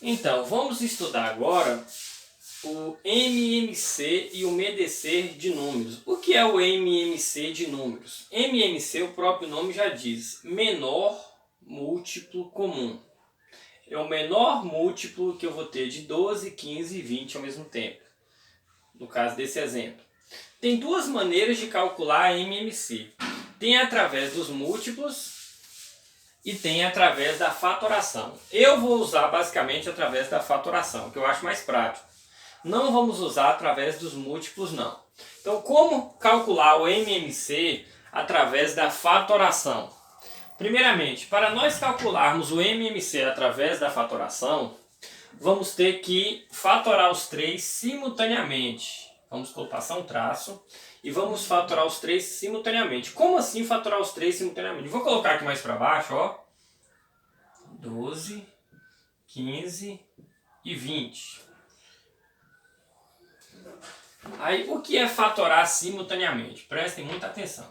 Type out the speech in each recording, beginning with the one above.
Então, vamos estudar agora o MMC e o MEDC de números. O que é o MMC de números? MMC, o próprio nome já diz, menor múltiplo comum. É o menor múltiplo que eu vou ter de 12, 15 e 20 ao mesmo tempo. No caso desse exemplo. Tem duas maneiras de calcular a MMC. Tem através dos múltiplos e tem através da fatoração. Eu vou usar basicamente através da fatoração, que eu acho mais prático. Não vamos usar através dos múltiplos, não. Então, como calcular o MMC através da fatoração? Primeiramente, para nós calcularmos o MMC através da fatoração, vamos ter que fatorar os três simultaneamente. Vamos passar um traço e vamos fatorar os três simultaneamente. Como assim fatorar os três simultaneamente? Vou colocar aqui mais para baixo, ó. 12, 15 e 20. Aí, o que é fatorar simultaneamente? Prestem muita atenção.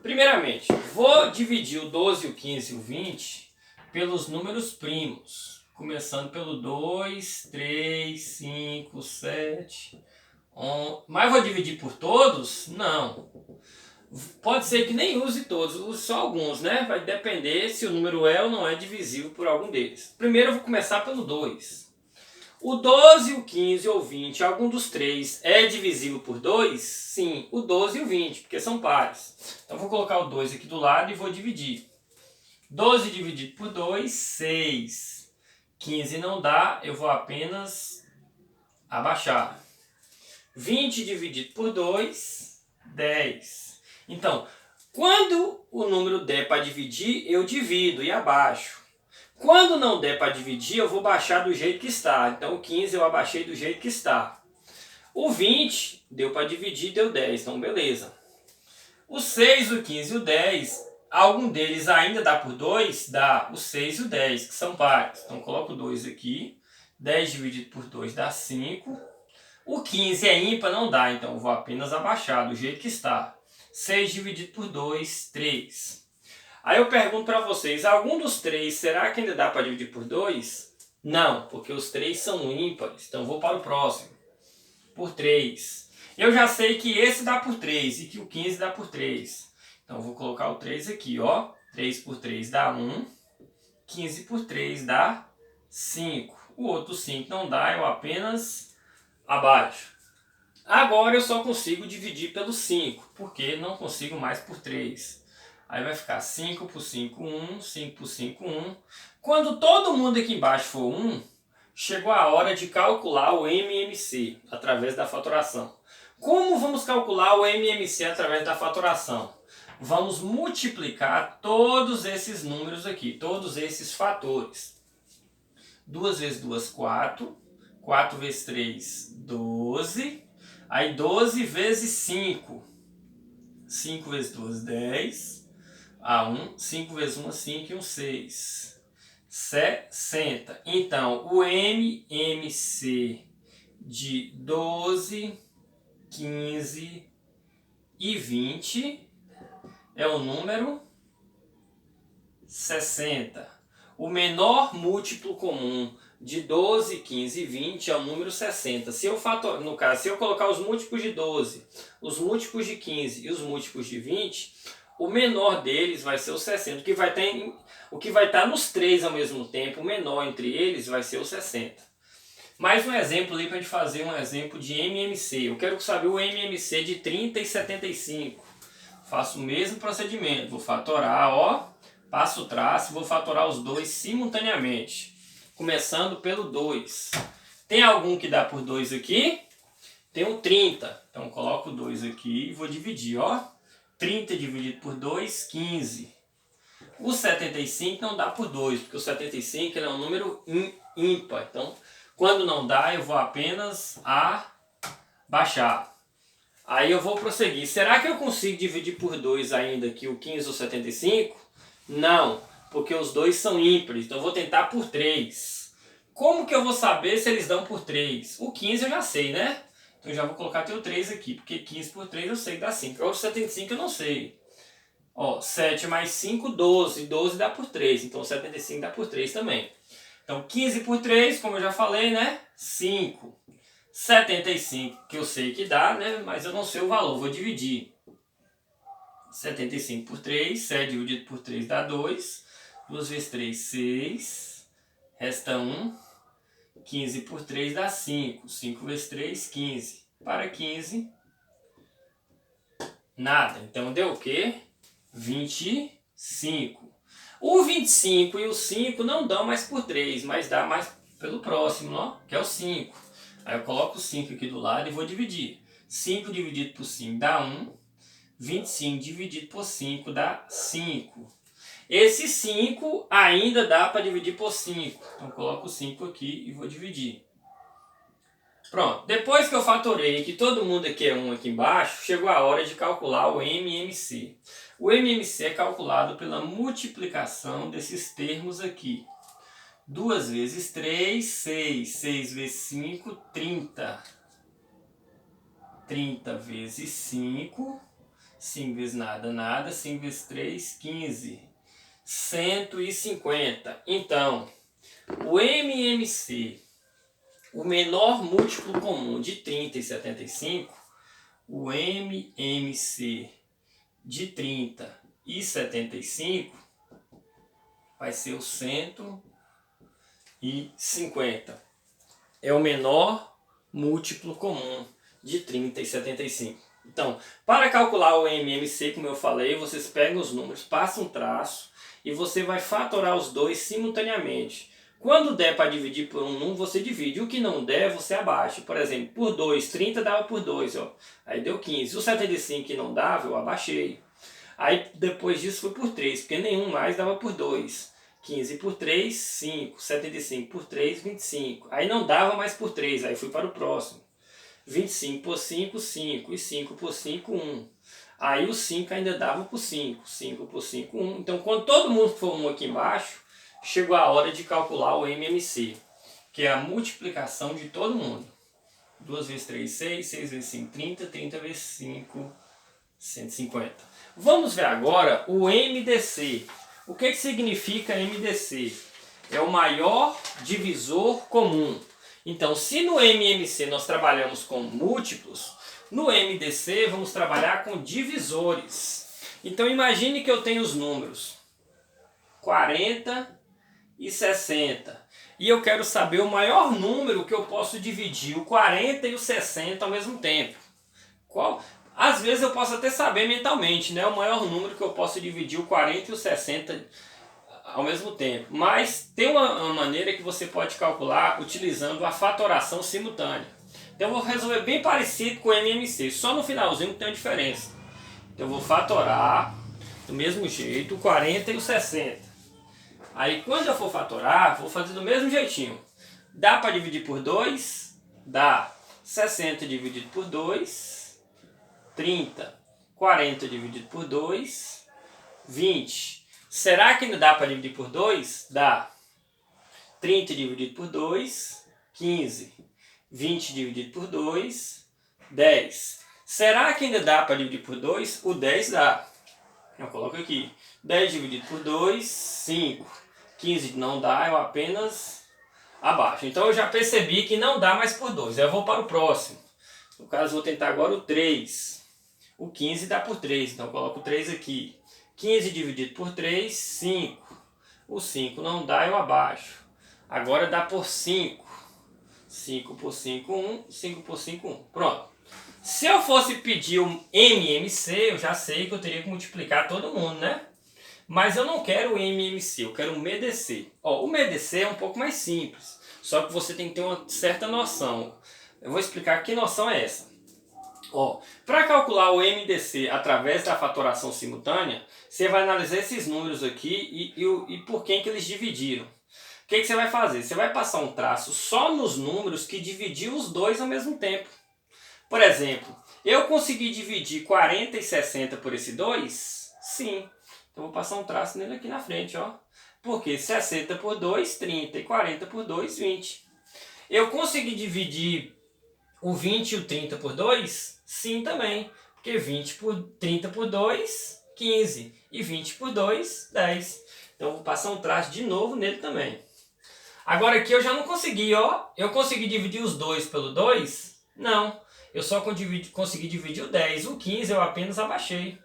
Primeiramente, vou dividir o 12, o 15 e o 20 pelos números primos. Começando pelo 2, 3, 5, 7, 11. Mas vou dividir por todos? Não. Pode ser que nem use todos, use só alguns, né? Vai depender se o número é ou não é divisível por algum deles. Primeiro eu vou começar pelo 2. O 12, o 15 ou o 20, algum dos três é divisível por 2? Sim, o 12 e o 20, porque são pares. Então vou colocar o 2 aqui do lado e vou dividir. 12 dividido por 2, 6. 15 não dá, eu vou apenas abaixar. 20 dividido por 2, 10. Então, quando o número der para dividir, eu divido e abaixo. Quando não der para dividir, eu vou baixar do jeito que está. Então, o 15 eu abaixei do jeito que está. O 20 deu para dividir, deu 10. Então, beleza. O 6, o 15 e o 10, algum deles ainda dá por 2? Dá o 6 e o 10, que são pares. Então, coloco o 2 aqui. 10 dividido por 2 dá 5. O 15 é ímpar, não dá. Então, eu vou apenas abaixar do jeito que está. 6 dividido por 2, 3. Aí eu pergunto para vocês, algum dos três, será que ainda dá para dividir por 2? Não, porque os três são ímpares. Então, vou para o próximo. Por 3. Eu já sei que esse dá por 3 e que o 15 dá por 3. Então, vou colocar o 3 aqui, ó. 3 por 3 dá 1. 15 por 3 dá 5. O outro 5 não dá, eu apenas abaixo. Agora eu só consigo dividir pelo 5, porque não consigo mais por 3. Aí vai ficar 5 por 5, 1, 5 por 5, 1. Quando todo mundo aqui embaixo for 1, chegou a hora de calcular o MMC através da fatoração. Como vamos calcular o MMC através da fatoração? Vamos multiplicar todos esses números aqui, todos esses fatores. 2 vezes 2, 4. 4 vezes 3, 12. Aí 12 vezes 5. 5 vezes 2, 10. 5 vezes 1, 5 e 1, 6. 60. Então, o MMC de 12, 15 e 20 é o número 60. O menor múltiplo comum de 12, 15 e 20 é o número 60. No caso, se eu colocar os múltiplos de 12, os múltiplos de 15 e os múltiplos de 20, o menor deles vai ser o 60. O que vai estar nos três ao mesmo tempo, o menor entre eles vai ser o 60. Mais um exemplo ali para a gente fazer um exemplo de MMC. Eu quero saber o MMC de 30 e 75. Faço o mesmo procedimento. Vou fatorar, ó. Passo o traço, vou fatorar os dois simultaneamente. Começando pelo 2. Tem algum que dá por 2 aqui? Tem o 30. Então coloco o 2 aqui e vou dividir, ó. 30 dividido por 2, 15. O 75 não dá por 2, porque o 75 ele é um número ímpar. Então, quando não dá, eu vou apenas abaixar. Aí eu vou prosseguir. Será que eu consigo dividir por 2 ainda aqui o 15 ou 75? Não, porque os dois são ímpares. Então eu vou tentar por 3. Como que eu vou saber se eles dão por 3? O 15 eu já sei, né? Então eu já vou colocar até o 3 aqui, porque 15 por 3 eu sei que dá 5. Agora o 75 eu não sei. Ó, 7 mais 5, 12. 12 dá por 3, então o 75 dá por 3 também. Então 15 por 3, como eu já falei, né? 5. 75, que eu sei que dá, né? Mas eu não sei o valor, vou dividir. 75 por 3, 7 dividido por 3 dá 2. 2 vezes 3, 6. Resta 1. 15 por 3 dá 5. 5 vezes 3, 15. Para 15, nada. Então deu o quê? 25. O 25 e o 5 não dão mais por 3, mas dá mais pelo próximo, ó, que é o 5. Aí eu coloco o 5 aqui do lado e vou dividir. 5 dividido por 5 dá 1. 25 dividido por 5 dá 5. Esse 5 ainda dá para dividir por 5. Então coloco o 5 aqui e vou dividir. Pronto. Depois que eu fatorei que todo mundo aqui é 1 aqui embaixo, chegou a hora de calcular o MMC. O MMC é calculado pela multiplicação desses termos aqui. 2 vezes 3, 6. 6 vezes 5, 30. 30 vezes 5. 5 vezes nada, nada. 5 vezes 3, 15. 150. Então, o MMC, o menor múltiplo comum de 30 e 75, o MMC de 30 e 75 vai ser o 150. É o menor múltiplo comum de 30 e 75. Então, para calcular o MMC, como eu falei, vocês pegam os números, passam um traço e você vai fatorar os dois simultaneamente. Quando der para dividir por um número, você divide. O que não der, você abaixa. Por exemplo, por 2, 30 dava por 2, ó. Aí deu 15. O 75 que não dava, eu abaixei. Aí depois disso foi por 3, porque nenhum mais dava por 2. 15 por 3, 5. 75 por 3, 25. Aí não dava mais por 3, aí fui para o próximo. 25 por 5, 5. E 5 por 5, 1. Aí o 5 ainda dava por 5. 5 por 5, 1. Então quando todo mundo for 1 aqui embaixo, chegou a hora de calcular o MMC, que é a multiplicação de todo mundo. 2 vezes 3, 6. 6 vezes 5, 30. 30 vezes 5, 150. Vamos ver agora o MDC. O que significa MDC? É o maior divisor comum. Então, se no MMC nós trabalhamos com múltiplos, no MDC vamos trabalhar com divisores. Então, imagine que eu tenho os números 40 e 60. E eu quero saber o maior número que eu posso dividir o 40 e o 60 ao mesmo tempo. Qual? Às vezes eu posso até saber mentalmente, né? O maior número que eu posso dividir o 40 e o 60 ao mesmo tempo. Mas tem uma maneira que você pode calcular utilizando a fatoração simultânea. Então eu vou resolver bem parecido com o MMC, só no finalzinho tem uma diferença. Então eu vou fatorar do mesmo jeito o 40 e o 60. Aí quando eu for fatorar, vou fazer do mesmo jeitinho. Dá para dividir por 2? Dá. 60 dividido por 2, 30. 40 dividido por 2, 20. Será que ainda dá para dividir por 2? Dá. 30 dividido por 2, 15. 20 dividido por 2, 10. Será que ainda dá para dividir por 2? O 10 dá. Eu coloco aqui. 10 dividido por 2, 5. 15 não dá, eu apenas abaixo. Então eu já percebi que não dá mais por 2. Eu vou para o próximo. No caso, vou tentar agora o 3. O 15 dá por 3, então eu coloco o 3 aqui. 15 dividido por 3, 5. O 5 não dá, eu abaixo. Agora dá por 5. 5 por 5, 1. 5 por 5, 1. Pronto. Se eu fosse pedir um MMC, eu já sei que eu teria que multiplicar todo mundo, né? Mas eu não quero o MMC, eu quero o MEDC. Ó, o MEDC é um pouco mais simples, só que você tem que ter uma certa noção. Eu vou explicar que noção é essa. Para calcular o MDC através da fatoração simultânea, você vai analisar esses números aqui e por quem que eles dividiram. O que você vai fazer? Você vai passar um traço só nos números que dividiu os dois ao mesmo tempo. Por exemplo, eu consegui dividir 40 e 60 por esse 2? Sim. Então vou passar um traço nele aqui na frente, ó. Porque 60 por 2, 30 e 40 por 2, 20. Eu consegui dividir o 20 e o 30 por 2? Sim também. Porque 20 por 30 por 2, 15. E 20 por 2, 10. Então vou passar um traço de novo nele também. Agora aqui eu já não consegui, ó. Eu consegui dividir os 2 pelo 2? Não. Eu só consegui dividir o 10. O 15 eu apenas abaixei.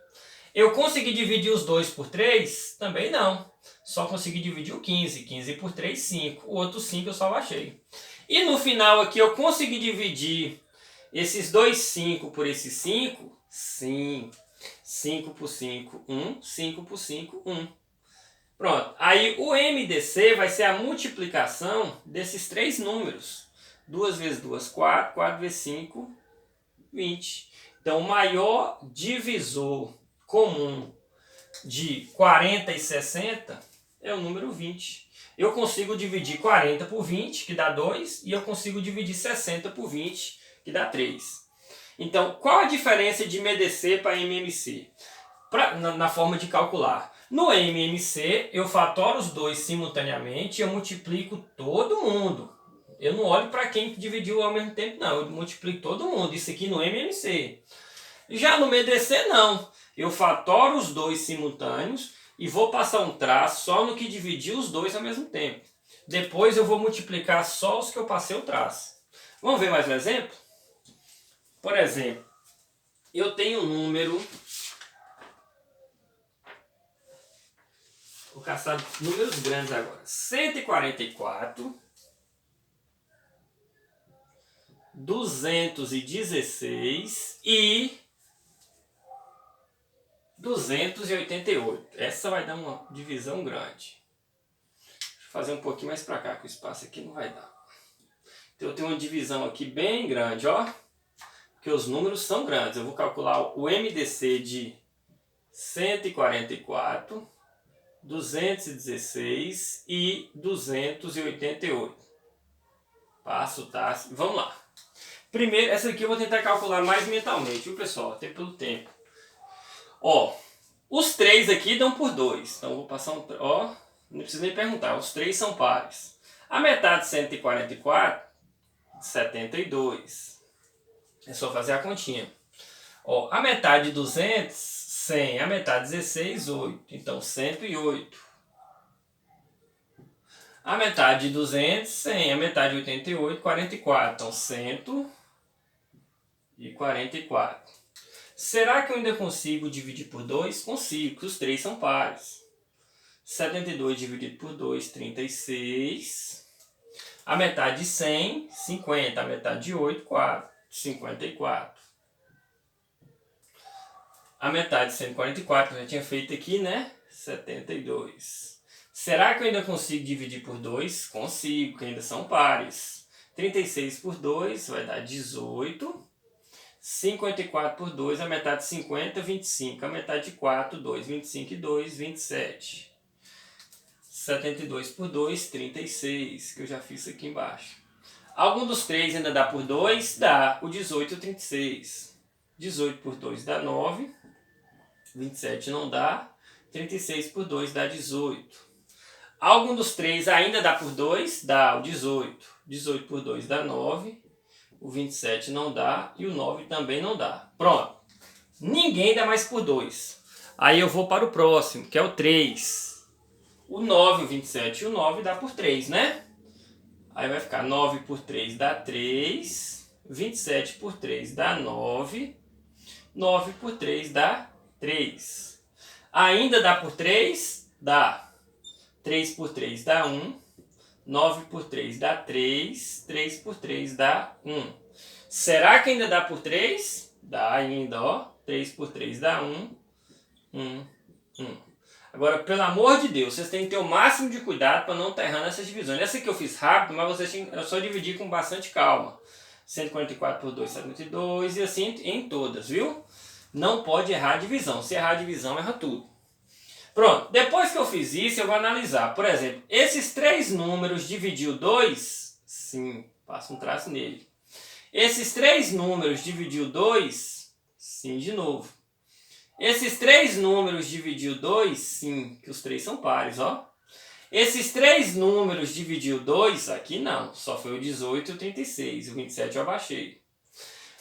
Eu consegui dividir os 2 por 3? Também não. Só consegui dividir o 15. 15 por 3, 5. O outro 5 eu só abaixei. E no final aqui eu consegui dividir esses dois 5 por esses 5? Sim. 5 por 5, 1. 5 por 5, 1. Pronto. Aí o MDC vai ser a multiplicação desses três números. 2 vezes 2, 4. 4 vezes 5, 20. Então o maior divisor comum de 40 e 60 é o número 20. Eu consigo dividir 40 por 20, que dá 2, e eu consigo dividir 60 por 20, que dá 3. Então, qual a diferença de MDC para MMC? Na forma de calcular. No MMC, eu fatoro os dois simultaneamente e eu multiplico todo mundo. Eu não olho para quem dividiu ao mesmo tempo, não. Eu multiplico todo mundo. Isso aqui no MMC. Já no MDC, não. Eu fatoro os dois simultâneos e vou passar um traço só no que dividiu os dois ao mesmo tempo. Depois eu vou multiplicar só os que eu passei o traço. Vamos ver mais um exemplo? Por exemplo, eu tenho um número... Vou caçar números grandes agora. 144, 216 e 288. Essa vai dar uma divisão grande. Deixa eu fazer um pouquinho mais para cá, que o espaço aqui não vai dar. Então eu tenho uma divisão aqui bem grande, ó. Porque os números são grandes. Eu vou calcular o MDC de 144, 216 e 288. Passo, tá? Vamos lá. Primeiro, essa aqui eu vou tentar calcular mais mentalmente, viu, pessoal? Até pelo tempo. Ó, os três aqui dão por 2. Então eu vou passar um... Ó, não precisa nem perguntar. Os três são pares. A metade de 144, 72. É só fazer a continha. Ó, a metade de 200, 100. A metade de 16, 8. Então 108. A metade de 200, 100. A metade de 88, 44. Então 144. Será que eu ainda consigo dividir por 2? Consigo, porque os três são pares. 72 dividido por 2, 36. A metade de 100, 50. A metade de 8, 4. 54. A metade de 144, eu já tinha feito aqui, né? 72. Será que eu ainda consigo dividir por 2? Consigo, porque ainda são pares. 36 por 2 vai dar 18. 54 por 2, a metade de 50, 25. A metade de 4, 2. 25 e 2, 27. 72 por 2, 36, que eu já fiz aqui embaixo. Algum dos três ainda dá por 2? Dá. O 18 e o 36. 18 por 2 dá 9. 27 não dá. 36 por 2 dá 18. Algum dos três ainda dá por 2? Dá. O 18. 18 por 2 dá 9. O 27 não dá. E o 9 também não dá. Pronto. Ninguém dá mais por 2. Aí eu vou para o próximo, que é o 3. O 9, o 27 e o 9 dá por 3, né? Aí vai ficar 9 por 3 dá 3. 27 por 3 dá 9. 9 por 3 dá 3. Ainda dá por 3? Dá. 3 por 3 dá 1. 9 por 3 dá 3. 3 por 3 dá 1. Será que ainda dá por 3? Dá ainda, ó. 3 por 3 dá 1. 1, 1. Agora, pelo amor de Deus, vocês têm que ter o máximo de cuidado para não estar errando essas divisões. Essa aqui eu fiz rápido, mas vocês têm, eu só dividi com bastante calma. 144 por 2, 72 e assim em todas, viu? Não pode errar a divisão. Se errar a divisão, erra tudo. Pronto, depois que eu fiz isso, eu vou analisar. Por exemplo, esses três números dividiu 2? Sim, passo um traço nele. Esses três números dividiu 2? Sim, de novo. Esses três números dividiu 2? Sim, que os três são pares, ó. Esses três números dividiu 2? Aqui não, só foi o 18 e o 36. O 27 eu abaixei.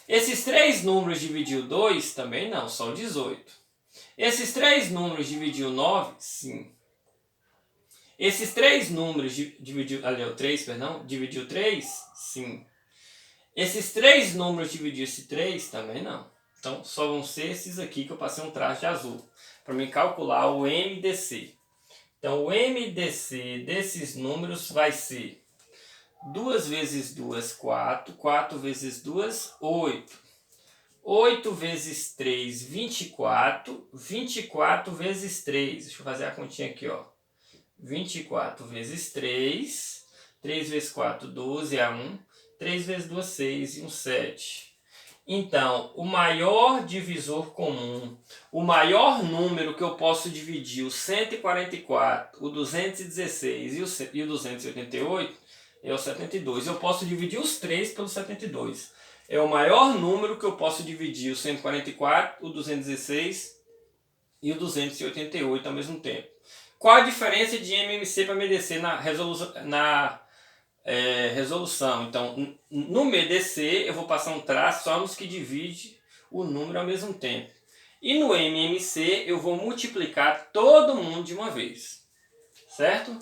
Esses três números dividiu 2? Também não, só o 18. Esses três números dividiu 9? Sim. Esses três números dividiu, ali, o 3, perdão, dividiu 3? Sim. Esses três números dividiu esse 3? Também não. Então, só vão ser esses aqui que eu passei um traço de azul. Para mim calcular o MDC. Então, o MDC desses números vai ser 2 vezes 2, 4. 4 vezes 2, 8. 8 vezes 3, 24. 24 vezes 3. Deixa eu fazer a continha aqui, ó. 24 vezes 3. 3 vezes 4, 12 é 1. 3 vezes 2, 6 e 1, 7. Então, o maior divisor comum, o maior número que eu posso dividir, o 144, o 216 e o 288, é o 72. Eu posso dividir os três pelo 72. É o maior número que eu posso dividir, o 144, o 216 e o 288 ao mesmo tempo. Qual a diferença de MMC para MDC na resolução? Então, no MDC eu vou passar um traço só nos que divide o número ao mesmo tempo. E no MMC eu vou multiplicar todo mundo de uma vez. Certo?